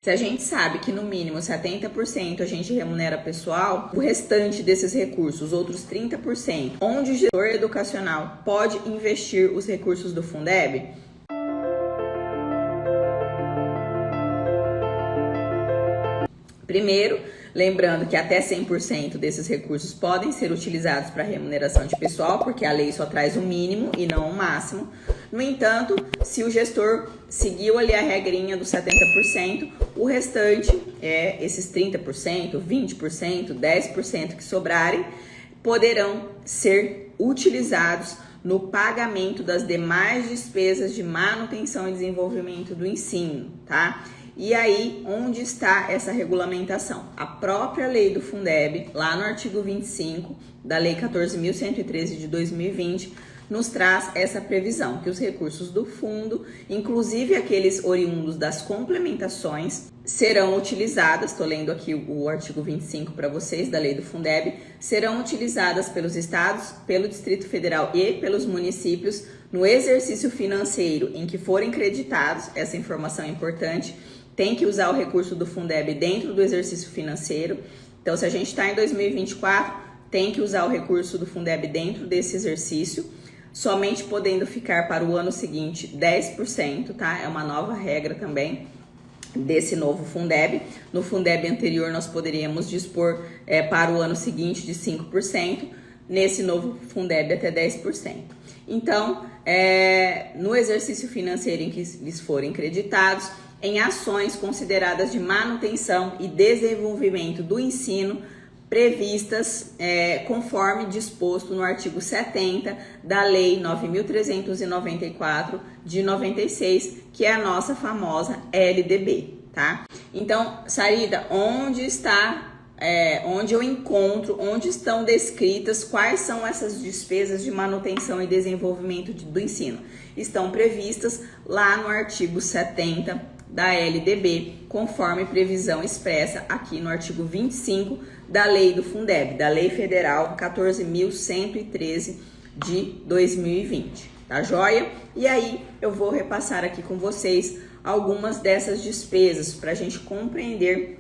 Se a gente sabe que no mínimo 70% a gente remunera pessoal, o restante desses recursos, os outros 30%, onde o gestor educacional pode investir os recursos do Fundeb? Primeiro, lembrando que até 100% desses recursos podem ser utilizados para remuneração de pessoal, porque a lei só traz o mínimo e não o máximo. No entanto, se o gestor seguiu ali a regrinha dos 70%, o restante, esses 30%, 20%, 10% que sobrarem, poderão ser utilizados no pagamento das demais despesas de manutenção e desenvolvimento do ensino, tá? E aí, onde está essa regulamentação? A própria lei do Fundeb, lá no artigo 25 da Lei 14.113 de 2020, nos traz essa previsão, que os recursos do fundo, inclusive aqueles oriundos das complementações, serão utilizadas, estou lendo aqui o artigo 25 para vocês, da lei do Fundeb, serão utilizadas pelos estados, pelo Distrito Federal e pelos municípios no exercício financeiro em que forem creditados. Essa informação é importante. Tem que usar o recurso do Fundeb dentro do exercício financeiro. Então, se a gente está em 2024, tem que usar o recurso do Fundeb dentro desse exercício, somente podendo ficar para o ano seguinte 10%, tá? É uma nova regra também desse novo Fundeb. No Fundeb anterior, nós poderíamos dispor para o ano seguinte de 5%, nesse novo Fundeb até 10%. Então, no exercício financeiro em que eles forem creditados, em ações consideradas de manutenção e desenvolvimento do ensino previstas conforme disposto no artigo 70 da Lei 9.394 de 96, que é a nossa famosa LDB, tá? Então, Sarida, onde eu encontro, onde estão descritas quais são essas despesas de manutenção e desenvolvimento do ensino? Estão previstas lá no artigo 70 da LDB, conforme previsão expressa aqui no artigo 25 da Lei do Fundeb, da Lei Federal 14.113 de 2020, tá joia? E aí eu vou repassar aqui com vocês algumas dessas despesas para a gente compreender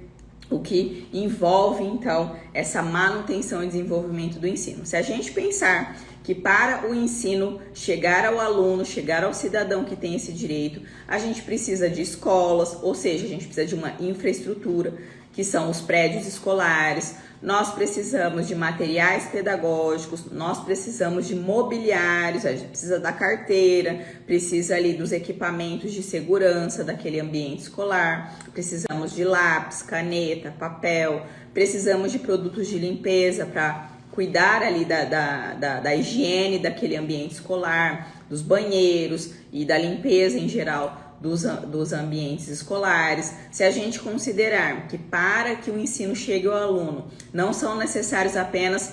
o que envolve, então, essa manutenção e desenvolvimento do ensino. Se a gente pensar que para o ensino chegar ao aluno, chegar ao cidadão que tem esse direito, a gente precisa de escolas, ou seja, a gente precisa de uma infraestrutura, que são os prédios escolares, nós precisamos de materiais pedagógicos, nós precisamos de mobiliários, a gente precisa da carteira, precisa ali dos equipamentos de segurança daquele ambiente escolar, precisamos de lápis, caneta, papel, precisamos de produtos de limpeza para cuidar ali da higiene daquele ambiente escolar, dos banheiros e da limpeza em geral dos ambientes escolares. Se a gente considerar que para que o ensino chegue ao aluno não são necessários apenas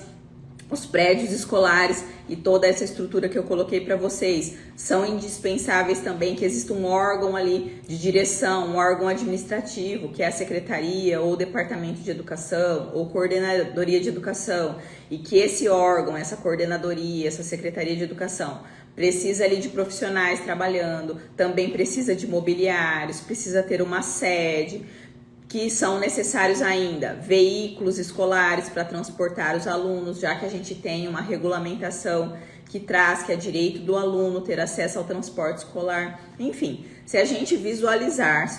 os prédios escolares e toda essa estrutura que eu coloquei para vocês, são indispensáveis também que exista um órgão ali de direção, um órgão administrativo, que é a Secretaria ou Departamento de Educação ou Coordenadoria de Educação, e que esse órgão, essa coordenadoria, essa Secretaria de Educação precisa ali de profissionais trabalhando, também precisa de mobiliários, precisa ter uma sede, que são necessários ainda veículos escolares para transportar os alunos, já que a gente tem uma regulamentação que traz que é direito do aluno ter acesso ao transporte escolar. Enfim, se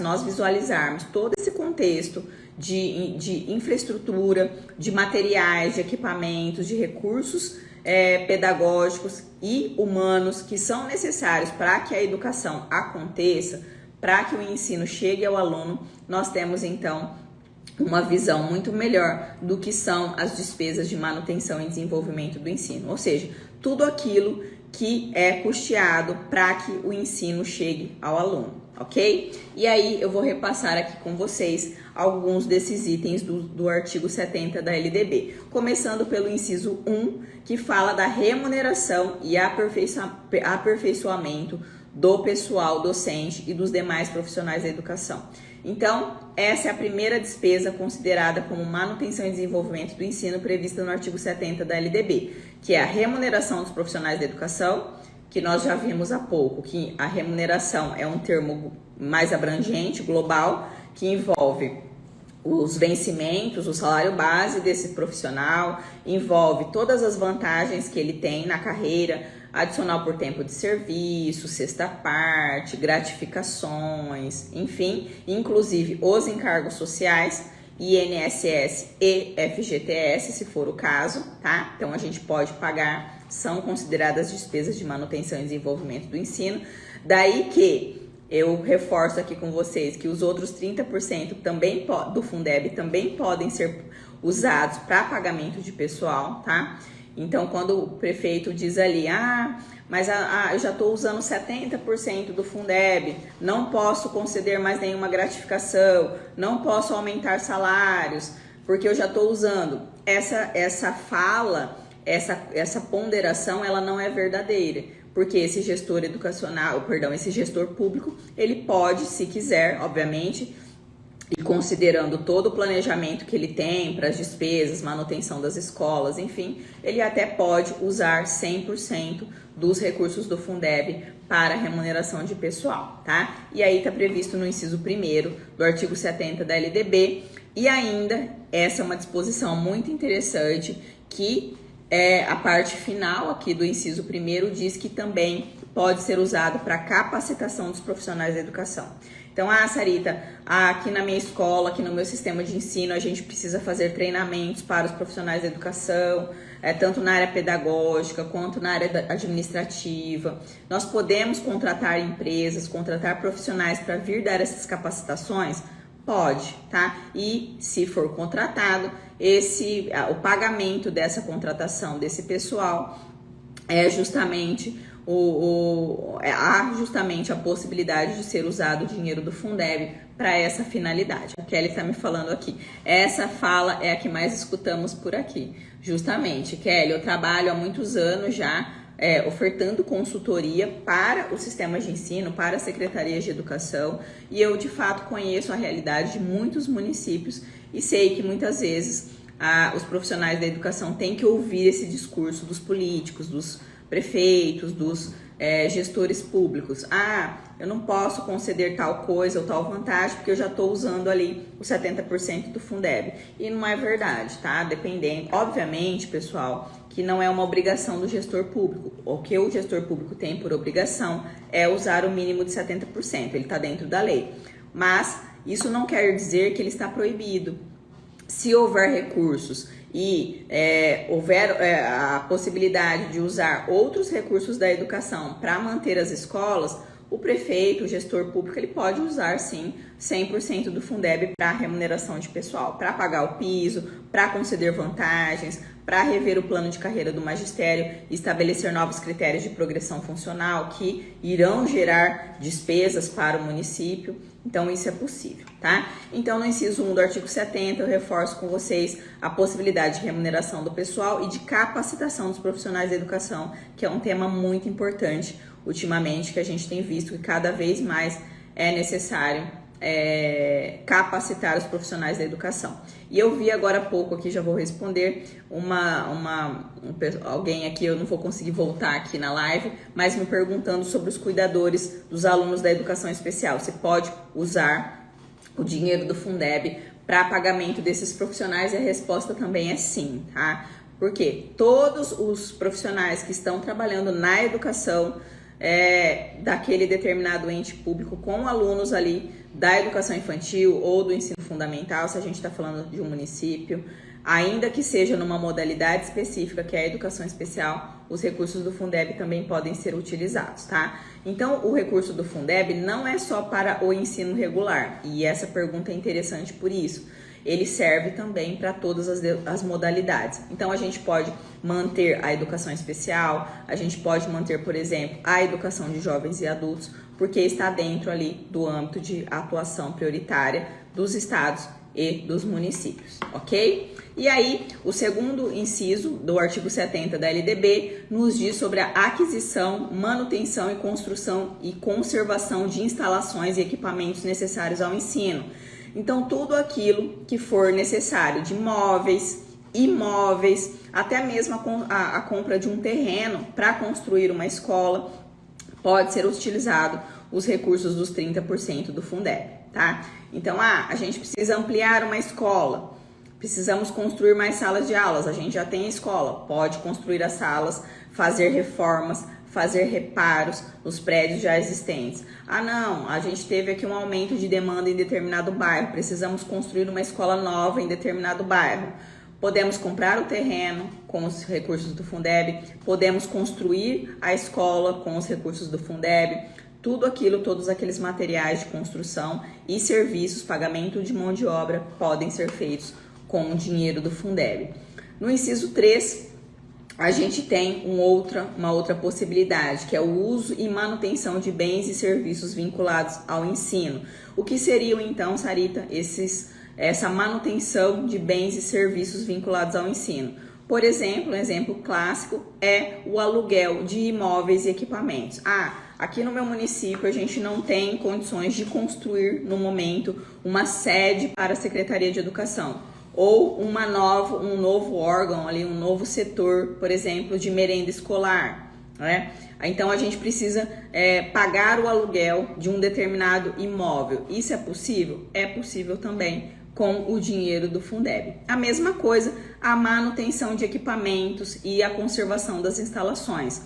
nós visualizarmos todo esse contexto de infraestrutura, de materiais, de equipamentos, de recursos pedagógicos e humanos que são necessários para que a educação aconteça, para que o ensino chegue ao aluno, nós temos então uma visão muito melhor do que são as despesas de manutenção e desenvolvimento do ensino, ou seja, tudo aquilo que é custeado para que o ensino chegue ao aluno, ok? E aí eu vou repassar aqui com vocês alguns desses itens do artigo 70 da LDB, começando pelo inciso 1, que fala da remuneração e aperfeiçoamento do pessoal docente e dos demais profissionais da educação. Então, essa é a primeira despesa considerada como manutenção e desenvolvimento do ensino prevista no artigo 70 da LDB, que é a remuneração dos profissionais da educação, que nós já vimos há pouco, que a remuneração é um termo mais abrangente, global, Que envolve os vencimentos, o salário base desse profissional, envolve todas as vantagens que ele tem na carreira, adicional por tempo de serviço, sexta parte, gratificações, enfim, inclusive os encargos sociais, INSS e FGTS, se for o caso, tá? Então a gente pode pagar, são consideradas despesas de manutenção e desenvolvimento do ensino, daí que eu reforço aqui com vocês que os outros 30% também do Fundeb também podem ser usados para pagamento de pessoal, tá? Então, quando o prefeito diz ali, mas eu já estou usando 70% do Fundeb, não posso conceder mais nenhuma gratificação, não posso aumentar salários, porque eu já estou usando. Essa fala, essa ponderação, ela não é verdadeira. Porque esse gestor esse gestor público, ele pode, se quiser, obviamente, e considerando todo o planejamento que ele tem para as despesas, manutenção das escolas, enfim, ele até pode usar 100% dos recursos do Fundeb para remuneração de pessoal, tá? E aí está previsto no inciso 1º do artigo 70 da LDB, e ainda, essa é uma disposição muito interessante que a parte final aqui do inciso 1º diz que também pode ser usado para capacitação dos profissionais da educação. Então, Sarita, aqui na minha escola, aqui no meu sistema de ensino, a gente precisa fazer treinamentos para os profissionais da educação, tanto na área pedagógica quanto na área administrativa. Nós podemos contratar empresas, contratar profissionais para vir dar essas capacitações? Pode, tá? E se for contratado, o pagamento dessa contratação desse pessoal é justamente há justamente a possibilidade de ser usado o dinheiro do Fundeb para essa finalidade. A Kelly está me falando aqui. Essa fala é a que mais escutamos por aqui. Justamente, Kelly, eu trabalho há muitos anos já ofertando consultoria para o sistema de ensino, para as secretarias de educação, e eu de fato conheço a realidade de muitos municípios e sei que muitas vezes os profissionais da educação têm que ouvir esse discurso dos políticos, dos prefeitos, dos gestores públicos. Eu não posso conceder tal coisa ou tal vantagem porque eu já estou usando ali os 70% do Fundeb. E não é verdade, tá? Dependendo, obviamente, pessoal, que não é uma obrigação do gestor público. O que o gestor público tem por obrigação é usar o mínimo de 70%, ele está dentro da lei. Mas isso não quer dizer que ele está proibido. Se houver recursos e houver a possibilidade de usar outros recursos da educação para manter as escolas, o prefeito, o gestor público, ele pode usar sim 100% do Fundeb para remuneração de pessoal, para pagar o piso, para conceder vantagens, para rever o plano de carreira do magistério e estabelecer novos critérios de progressão funcional que irão gerar despesas para o município. Então, isso é possível, tá? Então, no inciso 1 do artigo 70, eu reforço com vocês a possibilidade de remuneração do pessoal e de capacitação dos profissionais da educação, que é um tema muito importante ultimamente, que a gente tem visto que cada vez mais é necessário capacitar os profissionais da educação. E eu vi agora há pouco aqui, já vou responder, alguém aqui, eu não vou conseguir voltar aqui na live, mas me perguntando sobre os cuidadores dos alunos da educação especial. Você pode usar o dinheiro do Fundeb para pagamento desses profissionais? E a resposta também é sim, tá? Porque todos os profissionais que estão trabalhando na educação daquele determinado ente público com alunos ali da educação infantil ou do ensino fundamental, se a gente está falando de um município, ainda que seja numa modalidade específica que é a educação especial, os recursos do Fundeb também podem ser utilizados, tá? Então, o recurso do Fundeb não é só para o ensino regular, e essa pergunta é interessante por isso. Ele serve também para todas as modalidades. Então, a gente pode manter a educação especial, a gente pode manter, por exemplo, a educação de jovens e adultos, porque está dentro ali do âmbito de atuação prioritária dos estados e dos municípios, ok? E aí, o segundo inciso do artigo 70 da LDB nos diz sobre a aquisição, manutenção e construção e conservação de instalações e equipamentos necessários ao ensino. Então, tudo aquilo que for necessário de móveis, imóveis, até mesmo a compra de um terreno para construir uma escola, pode ser utilizado os recursos dos 30% do Fundeb, tá? Então, a gente precisa ampliar uma escola, precisamos construir mais salas de aulas, a gente já tem a escola, pode construir as salas, fazer reformas, fazer reparos nos prédios já existentes. Não, a gente teve aqui um aumento de demanda em determinado bairro, precisamos construir uma escola nova em determinado bairro. Podemos comprar o terreno com os recursos do Fundeb, podemos construir a escola com os recursos do Fundeb, todos aqueles materiais de construção e serviços, pagamento de mão de obra, podem ser feitos com o dinheiro do Fundeb. No inciso 3, a gente tem uma outra possibilidade, que é o uso e manutenção de bens e serviços vinculados ao ensino. O que seriam então, Sarita, essa manutenção de bens e serviços vinculados ao ensino? Por exemplo, um exemplo clássico é o aluguel de imóveis e equipamentos. Aqui no meu município a gente não tem condições de construir no momento uma sede para a Secretaria de Educação ou um novo órgão ali, um novo setor, por exemplo, de merenda escolar, né? Então a gente precisa pagar o aluguel de um determinado imóvel. Isso é possível? É possível também com o dinheiro do Fundeb. A mesma coisa, a manutenção de equipamentos e a conservação das instalações.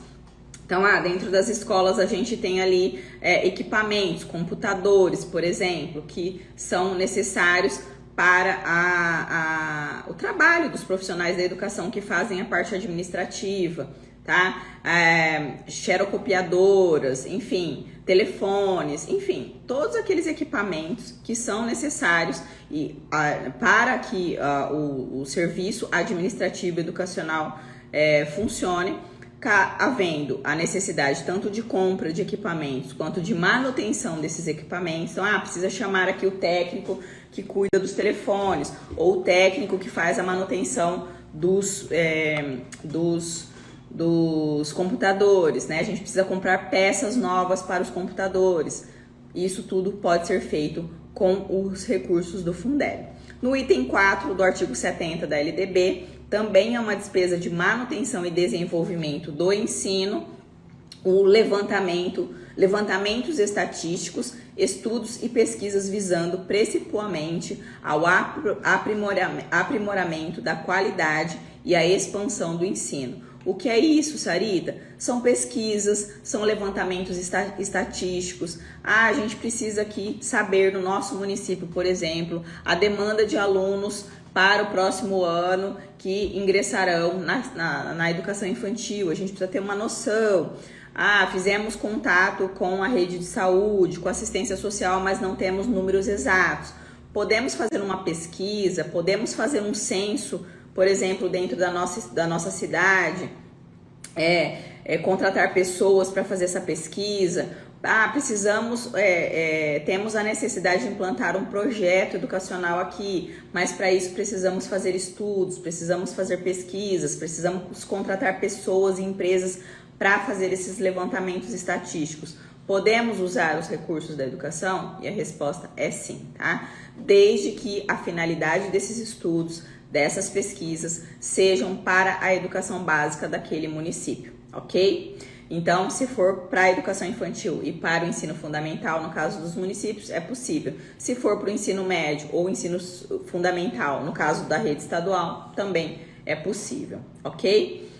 Então, dentro das escolas a gente tem ali equipamentos, computadores, por exemplo, que são necessários para o trabalho dos profissionais da educação que fazem a parte administrativa, tá? Xerocopiadoras, enfim, telefones, enfim, todos aqueles equipamentos que são necessários para que o serviço administrativo educacional funcione, havendo a necessidade tanto de compra de equipamentos quanto de manutenção desses equipamentos. Então, precisa chamar aqui o técnico que cuida dos telefones ou o técnico que faz a manutenção dos computadores, né? A gente precisa comprar peças novas para os computadores. Isso tudo pode ser feito com os recursos do Fundeb. No item 4 do artigo 70 da LDB, também é uma despesa de manutenção e desenvolvimento do ensino, o levantamentos estatísticos, estudos e pesquisas visando principalmente ao aprimoramento da qualidade e a expansão do ensino. O que é isso, Sarita? São pesquisas, são levantamentos estatísticos. A gente precisa aqui saber no nosso município, por exemplo, a demanda de alunos para o próximo ano que ingressarão na educação infantil. A gente precisa ter uma noção. Fizemos contato com a rede de saúde, com assistência social, mas não temos números exatos. Podemos fazer uma pesquisa, podemos fazer um censo, por exemplo, dentro da nossa cidade, contratar pessoas para fazer essa pesquisa. Temos a necessidade de implantar um projeto educacional aqui, mas para isso precisamos fazer estudos, precisamos fazer pesquisas, precisamos contratar pessoas e empresas para fazer esses levantamentos estatísticos. Podemos usar os recursos da educação? E a resposta é sim, tá? Desde que a finalidade desses estudos, dessas pesquisas, sejam para a educação básica daquele município, ok? Então, se for para a educação infantil e para o ensino fundamental, no caso dos municípios, é possível. Se for para o ensino médio ou ensino fundamental, no caso da rede estadual, também é possível, ok?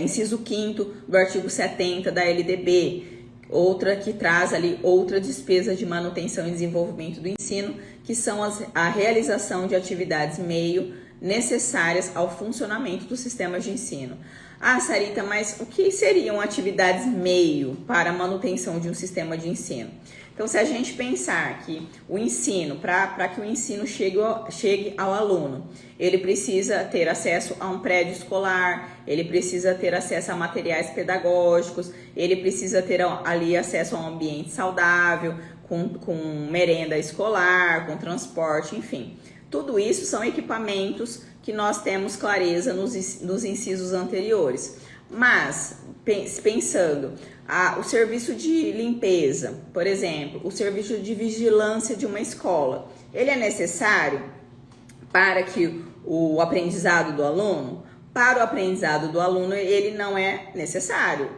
Inciso 5º do artigo 70 da LDB, outra que traz ali outra despesa de manutenção e desenvolvimento do ensino, que são a realização de atividades meio necessárias ao funcionamento do sistema de ensino. Sarita, mas o que seriam atividades meio para a manutenção de um sistema de ensino? Então, se a gente pensar que o ensino, para que o ensino chegue ao aluno, ele precisa ter acesso a um prédio escolar, ele precisa ter acesso a materiais pedagógicos, ele precisa ter ali acesso a um ambiente saudável, com merenda escolar, com transporte, enfim. Tudo isso são equipamentos que nós temos clareza nos incisos anteriores. Mas, pensando, o serviço de limpeza, por exemplo, o serviço de vigilância de uma escola, ele é necessário para que o aprendizado do aluno? Para o aprendizado do aluno, ele não é necessário.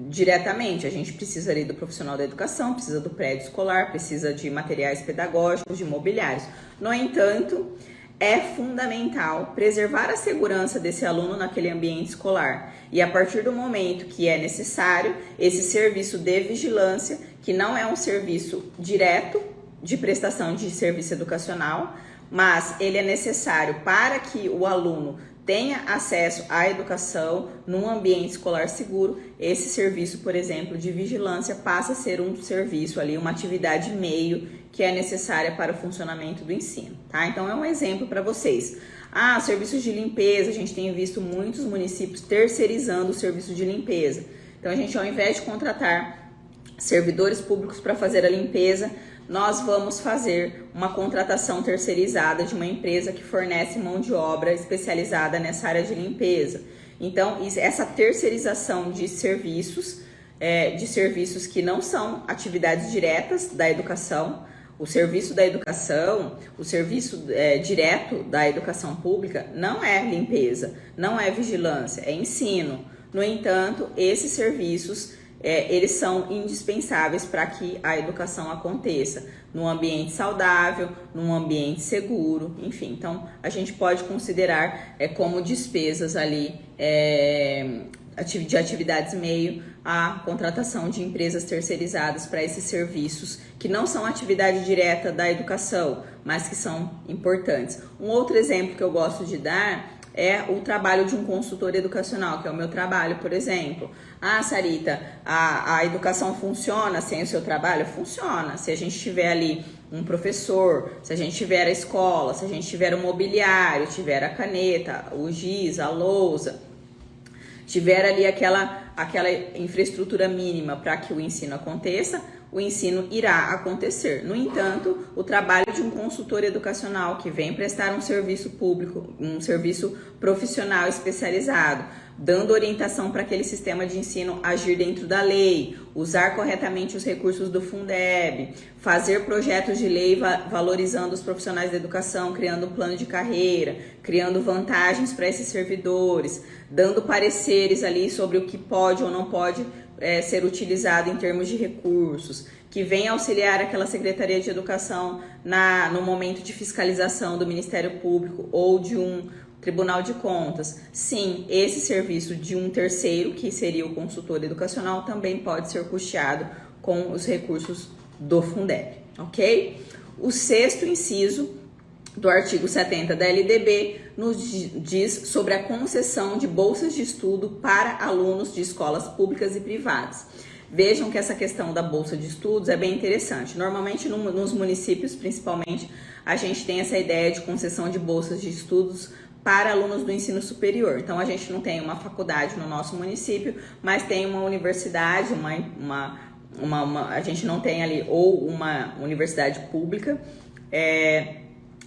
diretamente. A gente precisa ali do profissional da educação, precisa do prédio escolar, precisa de materiais pedagógicos, de mobiliários. No entanto, é fundamental preservar a segurança desse aluno naquele ambiente escolar. E a partir do momento que é necessário, esse serviço de vigilância, que não é um serviço direto de prestação de serviço educacional, mas ele é necessário para que o aluno tenha acesso à educação num ambiente escolar seguro. Esse serviço, por exemplo, de vigilância passa a ser um serviço ali, uma atividade meio que é necessária para o funcionamento do ensino, tá? Então é um exemplo para vocês. Serviços de limpeza, a gente tem visto muitos municípios terceirizando o serviço de limpeza. Então a gente, ao invés de contratar servidores públicos para fazer a limpeza, nós vamos fazer uma contratação terceirizada de uma empresa que fornece mão de obra especializada nessa área de limpeza. Então, essa terceirização de serviços que não são atividades diretas da educação, o serviço da educação, o serviço direto da educação pública não é limpeza, não é vigilância, é ensino. No entanto, esses serviços eles são indispensáveis para que a educação aconteça num ambiente saudável, num ambiente seguro, enfim. Então, a gente pode considerar como despesas ali de atividades meio a contratação de empresas terceirizadas para esses serviços que não são atividade direta da educação, mas que são importantes. Um outro exemplo que eu gosto de dar é o trabalho de um consultor educacional, que é o meu trabalho, por exemplo. Sarita, a educação funciona sem o seu trabalho? Funciona. Se a gente tiver ali um professor, se a gente tiver a escola, se a gente tiver o mobiliário, tiver a caneta, o giz, a lousa, tiver ali aquela infraestrutura mínima para que o ensino aconteça, o ensino irá acontecer. No entanto, o trabalho de um consultor educacional que vem prestar um serviço público, um serviço profissional especializado, dando orientação para aquele sistema de ensino agir dentro da lei, usar corretamente os recursos do Fundeb, fazer projetos de lei valorizando os profissionais da educação, criando um plano de carreira, criando vantagens para esses servidores, dando pareceres ali sobre o que pode ou não pode ser utilizado em termos de recursos, que vem auxiliar aquela Secretaria de Educação no momento de fiscalização do Ministério Público ou de um Tribunal de Contas. Sim, esse serviço de um terceiro, que seria o consultor educacional, também pode ser custeado com os recursos do Fundeb, ok? O sexto inciso do artigo 70 da LDB nos diz sobre a concessão de bolsas de estudo para alunos de escolas públicas e privadas. Vejam que essa questão da bolsa de estudos é bem interessante. Normalmente nos municípios, principalmente, a gente tem essa ideia de concessão de bolsas de estudos para alunos do ensino superior. Então, a gente não tem uma faculdade no nosso município, mas tem uma universidade, a gente não tem ali ou uma universidade pública,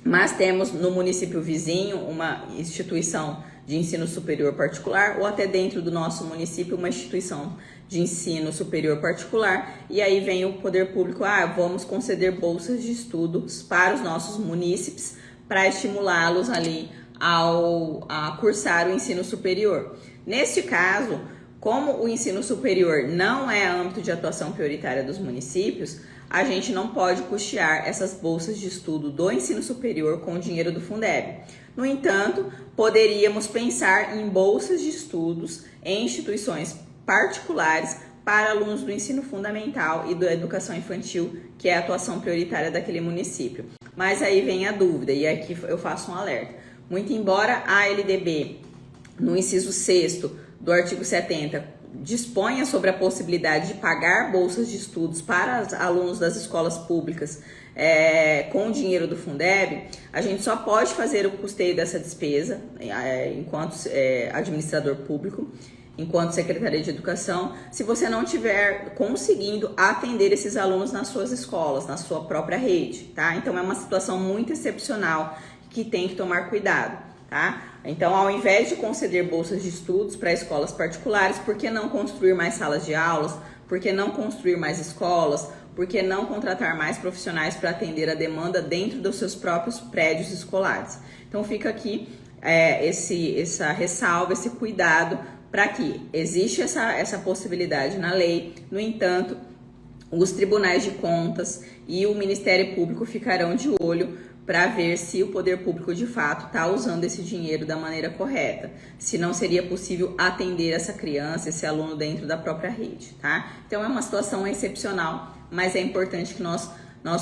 mas temos no município vizinho uma instituição de ensino superior particular, ou até dentro do nosso município uma instituição de ensino superior particular, e aí vem o poder público, vamos conceder bolsas de estudos para os nossos munícipes para estimulá-los ali a cursar o ensino superior. Neste caso, como o ensino superior não é âmbito de atuação prioritária dos municípios, a gente não pode custear essas bolsas de estudo do ensino superior com o dinheiro do Fundeb. No entanto, poderíamos pensar em bolsas de estudos em instituições particulares para alunos do ensino fundamental e da educação infantil, que é a atuação prioritária daquele município. Mas aí vem a dúvida, e aqui eu faço um alerta. Muito embora a LDB, no inciso 6º do artigo 70, disponha sobre a possibilidade de pagar bolsas de estudos para alunos das escolas públicas com o dinheiro do Fundeb, a gente só pode fazer o custeio dessa despesa enquanto administrador público, enquanto Secretaria de Educação, se você não estiver conseguindo atender esses alunos nas suas escolas, na sua própria rede, tá? Então é uma situação muito excepcional que tem que tomar cuidado, tá? Então, ao invés de conceder bolsas de estudos para escolas particulares, por que não construir mais salas de aulas? Por que não construir mais escolas? Por que não contratar mais profissionais para atender a demanda dentro dos seus próprios prédios escolares? Então, fica aqui essa ressalva, esse cuidado para que existe essa possibilidade na lei. No entanto, os tribunais de contas e o Ministério Público ficarão de olho para ver se o poder público de fato está usando esse dinheiro da maneira correta, se não seria possível atender essa criança, esse aluno dentro da própria rede, tá? Então é uma situação excepcional, mas é importante que nós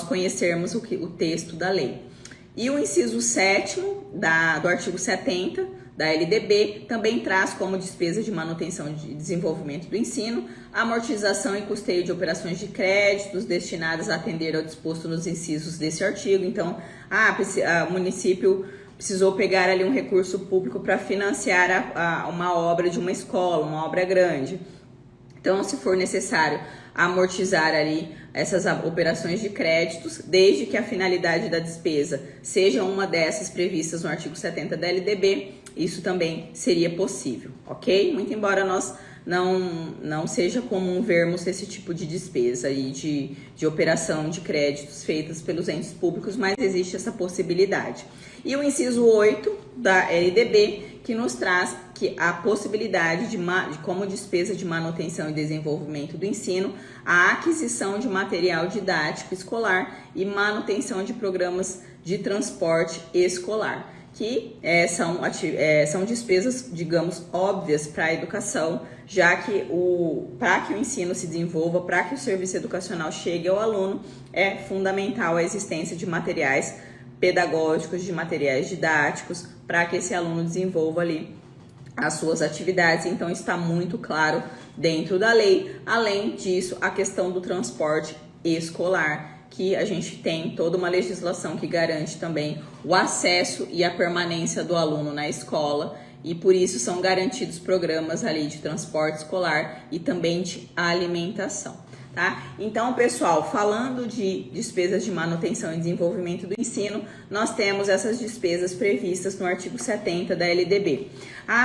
conhecermos o texto da lei. E o inciso 7º do artigo 70 da LDB também traz como despesa de manutenção de desenvolvimento do ensino, amortização e custeio de operações de créditos destinadas a atender ao disposto nos incisos desse artigo. Então, o município precisou pegar ali um recurso público para financiar uma obra de uma escola, uma obra grande. Então, se for necessário amortizar ali essas operações de créditos, desde que a finalidade da despesa seja uma dessas previstas no artigo 70 da LDB, isso também seria possível, ok? Muito embora nós não seja comum vermos esse tipo de despesa aí de operação de créditos feitas pelos entes públicos, mas existe essa possibilidade. E o inciso 8 da LDB, que nos traz que a possibilidade de como despesa de manutenção e desenvolvimento do ensino, a aquisição de material didático escolar e manutenção de programas de transporte escolar, que são despesas, digamos, óbvias para a educação, já que para que o ensino se desenvolva, para que o serviço educacional chegue ao aluno, é fundamental a existência de materiais pedagógicos, de materiais didáticos, para que esse aluno desenvolva ali as suas atividades. Então está muito claro dentro da lei. Além disso, a questão do transporte escolar, que a gente tem toda uma legislação que garante também o acesso e a permanência do aluno na escola, e por isso são garantidos programas ali de transporte escolar e também de alimentação, tá? Então, pessoal, falando de despesas de manutenção e desenvolvimento do ensino, nós temos essas despesas previstas no artigo 70 da LDB.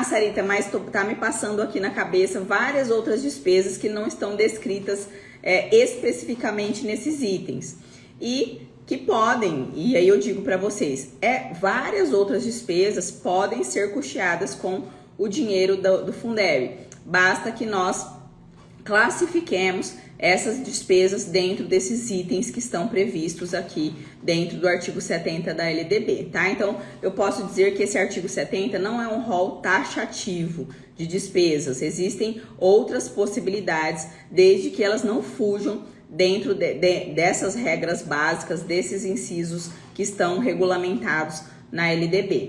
Sarita, mas tá me passando aqui na cabeça várias outras despesas que não estão descritas especificamente nesses itens, e que podem, e aí eu digo para vocês, várias outras despesas podem ser custeadas com o dinheiro do Fundeb. Basta que nós classifiquemos essas despesas dentro desses itens que estão previstos aqui dentro do artigo 70 da LDB, tá? Então, eu posso dizer que esse artigo 70 não é um rol taxativo de despesas. Existem outras possibilidades, desde que elas não fujam dentro dessas regras básicas, desses incisos que estão regulamentados na LDB,